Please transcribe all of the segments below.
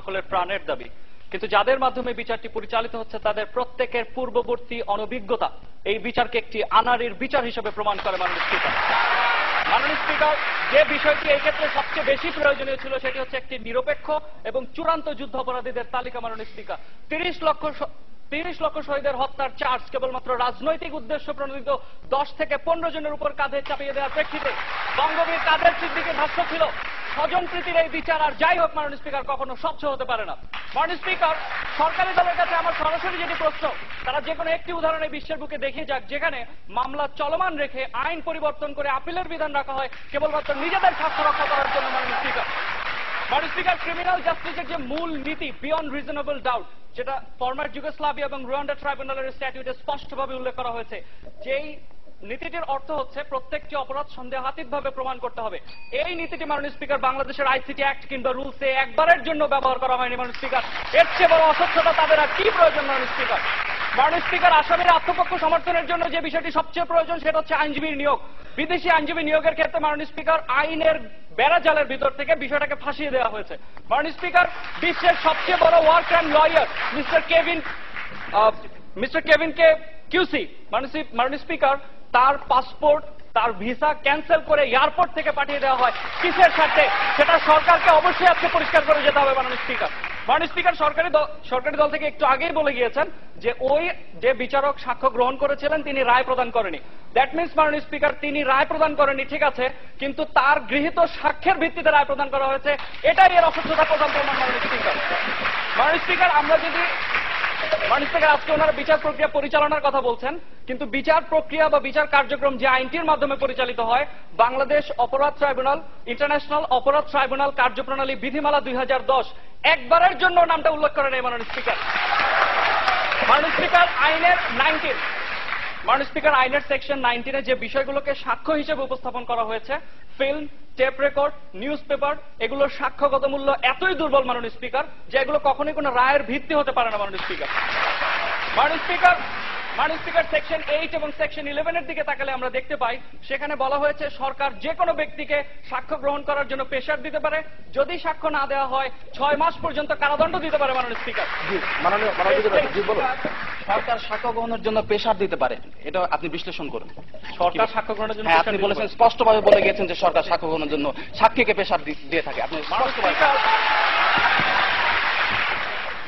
সকলের প্রাণের দাবি, কিন্তু যাদের মাধ্যমে বিচারটি পরিচালিত হচ্ছে তাদের প্রত্যেকের পূর্ববর্তী অনভিজ্ঞতা এই বিচারকে একটি আনাড়ির বিচার হিসেবে প্রমাণ করে মাননীয় স্পিকার। মাননীয় স্পিকার, যে বিষয়টি এই ক্ষেত্রে সবচেয়ে বেশি প্রয়োজনীয় ছিল সেটি হচ্ছে একটি নিরপেক্ষ এবং চূড়ান্ত যুদ্ধাপরাধীদের তালিকা। মাননীয় স্পিকার, 30 লক্ষ শহীদের হত্যার চার্জ কেবলমাত্র রাজনৈতিক উদ্দেশ্য প্রণোদিত 10 থেকে 15 জনের উপর কাঁধে চাপিয়ে দেওয়ার প্রেক্ষিতে বঙ্গবীর কাদের সিদ্দিকীর ভাষ্য ছিল স্বজনপ্রীতির এই বিচার আর যাই হোক মাননীয় স্পিকার কখনো স্বচ্ছ হতে পারে না। মাননীয় স্পিকার, সরকারি দলের কাছে আমার সরাসরি যেটি প্রশ্ন, তারা যে কোনো একটি উদাহরণে বিশ্বের বুকে দেখিয়ে যাক যেখানে মামলা চলমান রেখে আইন পরিবর্তন করে আপিলের বিধান রাখা হয় কেবলমাত্র নিজেদের স্বার্থ রক্ষা করার জন্য। মাননীয় স্পিকার, ক্রিমিনাল জাস্টিসের যে মূল নীতি বিয়ন্ড রিজনেবল ডাউট, যেটা ফরমার যুগোস্লাভিয়া এবং রুয়ান্ডা ট্রাইব্যুনালের স্ট্যাটিউটে স্পষ্টভাবে উল্লেখ করা হয়েছে, যেই নীতিটির অর্থ হচ্ছে প্রত্যেকটি অপরাধ সন্দেহাতীতভাবে প্রমাণ করতে হবে। এই নীতিটি মাননীয় স্পিকার বাংলাদেশের আইসিটি অ্যাক্ট কিংবা রুলসে একবারের জন্য ব্যবহার করা হয়নি। মাননীয় স্পিকার, এর চেয়ে বড় অস্বচ্ছতা তাদের আর কি প্রয়োজন? মাননীয় স্পিকার, আসামির আত্মপক্ষ সমর্থনের জন্য যে বিষয়টি সবচেয়ে প্রয়োজন সেটা হচ্ছে আইনজীবীর নিয়োগ। বিদেশি আইনজীবী নিয়োগের ক্ষেত্রে মাননীয় স্পিকার আইনের বেড়াজালের ভিতর থেকে বিষয়টাকে ফাঁসিয়ে দেওয়া হয়েছে। মাননীয় স্পিকার, বিশ্বের সবচেয়ে বড় ওয়ার ক্রাইম লয়ার মিস্টার কেভিনকে কিউসি, মাননীয় স্পিকার, তার পাসপোর্ট তার ভিসা ক্যান্সেল করে এয়ারপোর্ট থেকে পাঠিয়ে দেওয়া হয় কিসের স্বার্থে? সেটা সরকারকে অবশ্যই আজকে পরিষ্কার করে যেতে হবে। মাননীয় স্পিকার, সরকারি দল থেকে একটু আগেই বলে গিয়েছেন যে ওই যে বিচারক সাক্ষ্য গ্রহণ করেছিলেন তিনি রায় প্রদান করেনি। দ্যাট মিনস মাননীয় স্পিকার, তিনি রায় প্রদান করেনি ঠিক আছে, কিন্তু তার গৃহীত সাক্ষ্যের ভিত্তিতে রায় প্রদান করা হয়েছে, এটাই এর অসচ্ছতা প্রধান প্রমাণ। মাননীয় স্পিকার, মাননীয় স্পিকার, আজকে ওনারা বিচার প্রক্রিয়া পরিচালনার কথা বলছেন, কিন্তু বিচার প্রক্রিয়া বা বিচার কার্যক্রম যে আইনটির মাধ্যমে পরিচালিত হয় বাংলাদেশ অপরাধ ট্রাইব্যুনাল, ইন্টারন্যাশনাল অপরাধ ট্রাইব্যুনাল কার্যপ্রণালী বিধিমালা 2010 একবারের জন্য নামটা উল্লেখ করে নেই। মাননীয় স্পিকার, আইনের সেকশন 19 যে বিষয়গুলোকে সাক্ষ্য হিসেবে উপস্থাপন করা হয়েছে, film, tape record, newspaper, এগুলোর সাক্ষ্যগত মূল্য এতই দুর্বল মাননীয় স্পিকার যে এগুলো কখনোই কোনো রায়ের ভিত্তি হতে পারে না। মাননীয় স্পিকার, সেকশন 8 এবং সেকশন 11 এর দিকে তাকালে আমরা দেখতে পাই সেখানে বলা হয়েছে সরকার যে কোনো ব্যক্তিকে সাক্ষ্য গ্রহণ করার জন্য প্রেসার দিতে পারে, যদি সাক্ষ্য না দেওয়া হয় 6 মাস পর্যন্ত কারাদণ্ড দিতে পারে। মাননীয় স্পিকার, সরকার সাক্ষ্য গ্রহণের জন্য প্রেসার দিতে পারে, এটা আপনি বিশ্লেষণ করুন। সরকার সাক্ষ্য গ্রহণের জন্য আপনি বলেছেন, স্পষ্টভাবে বলে গিয়েছেন যে সরকার সাক্ষ্য গ্রহণের জন্য সাক্ষীকে প্রেসার দিয়ে থাকে। আপনি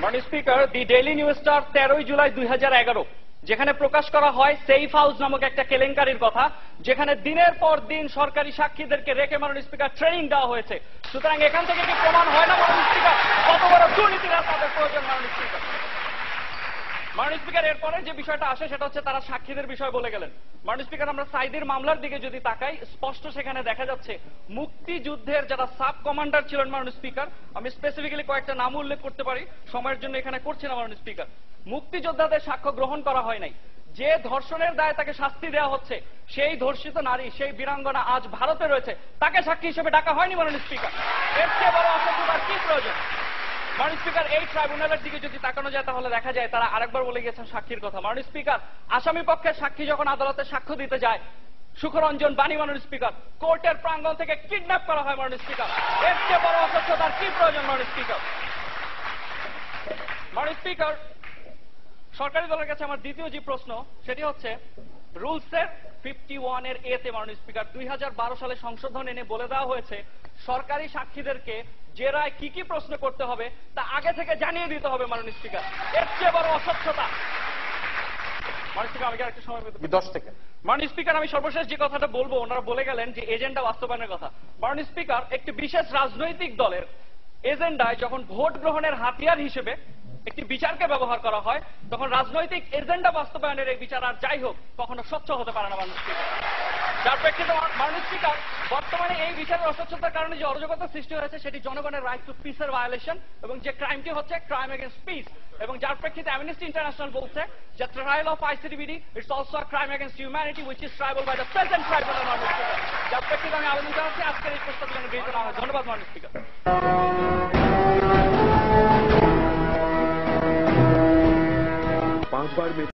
মাননীয় স্পিকার, দি ডেইলি নিউজ স্টার 13 জুলাই 2011 যেখানে প্রকাশ করা হয় সেফ হাউস নামক একটা কেলেঙ্কারির কথা, যেখানে দিনের পর দিন সরকারি সাক্ষীদেরকে রেখে মাননীয় স্পিকার ট্রেনিং দেওয়া হয়েছে। সুতরাং এখান থেকে কি প্রমাণ হয় না মাননীয় স্পিকার কত বড় দুর্নীতিরা তাদের প্রয়োজন? মাননীয় স্পিকার, এরপরে যে বিষয়টা আসে সেটা হচ্ছে তারা সাক্ষীদের বিষয় বলে গেলেন। মাননীয় স্পিকার, আমরা সাইদির মামলার দিকে যদি তাকাই স্পষ্ট সেখানে দেখা যাচ্ছে মুক্তিযুদ্ধের যারা সাব কমান্ডার ছিলেন মাননীয় স্পিকার, আমি স্পেসিফিক্যালি কয়েকটা নাম উল্লেখ করতে পারি, সময়ের জন্য এখানে করছি না মাননীয় স্পিকার, মুক্তিযোদ্ধাদের সাক্ষ্য গ্রহণ করা হয় নাই। যে ধর্ষণের দায়ে তাকে শাস্তি দেওয়া হচ্ছে সেই ধর্ষিত নারী, সেই বীরাঙ্গনা আজ ভারতে রয়েছে, তাকে সাক্ষী হিসেবে ডাকা হয়নি। মাননীয় স্পিকার, এর চেয়ে বড় অসচ্ছতার কি প্রয়োজন? মাননীয় স্পিকার, এই ট্রাইব্যুনালের দিকে যদি তাকানো যায় তাহলে দেখা যায় তারা আরেকবার বলে গেছেন সাক্ষীর কথা। মাননীয় স্পিকার, আসামি পক্ষের সাক্ষী যখন আদালতে সাক্ষ্য দিতে যায় সুখরঞ্জন বাণী মাননীয় স্পিকার কোর্টের প্রাঙ্গণ থেকে কিডন্যাপ করা হয়। মাননীয় স্পিকার, এর চেয়ে বড় অসচ্ছতার কি প্রয়োজন? মাননীয় স্পিকার, সরকারি দলের কাছে আমার দ্বিতীয় যে প্রশ্ন সেটি হচ্ছে রুলসের 51 এর এতে মাননীয় স্পিকার 2012 সালে সংশোধন এনে বলে দেওয়া হয়েছে সরকারি সাক্ষীদেরকে যে রায় কি কি প্রশ্ন করতে হবে তা আগে থেকে জানিয়ে দিতে হবে। মাননীয় স্পিকার, এর চেয়ে বড় অস্বচ্ছতা? মাননীয় স্পিকার, আমি কি একটা সময় 10 সেকেন্ড? মাননীয় স্পিকার, আমি সর্বশেষ যে কথাটা বলবো, ওনারা বলে গেলেন যে এজেন্ডা বাস্তবায়নের কথা। মাননীয় স্পিকার, একটি বিশেষ রাজনৈতিক দলের এজেন্ডায় যখন ভোট গ্রহণের হাতিয়ার হিসেবে একটি বিচারকে ব্যবহার করা হয় তখন রাজনৈতিক এজেন্ডা বাস্তবায়নের এই বিচার আর যাই হোক কখনো স্বচ্ছ হতে পারে না। মাননীয় স্পিকার, যার প্রেক্ষিতে মাননীয় স্পিকার, বর্তমানে এই বিচারের অস্বচ্ছতার কারণে যে অরাজকতা সৃষ্টি হয়েছে সেটি জনগণের রাইট টু পিসের ভায়োলেশন এবং যে ক্রাইমটি হচ্ছে ক্রাইম এগেইনস্ট পিস, এবং যার প্রেক্ষিতে অ্যামনেস্টি ইন্টারন্যাশনাল বলছে যে trial of ICTBD it's also a crime against humanity which is triable by the present tribunal. মাননীয় স্পিকার, যার প্রেক্ষিতে আমি আবেদন জানাচ্ছি আজকের এই প্রস্তাব যেন গৃহীত না হয়। ধন্যবাদ মাননীয় স্পিকার। 5 बार में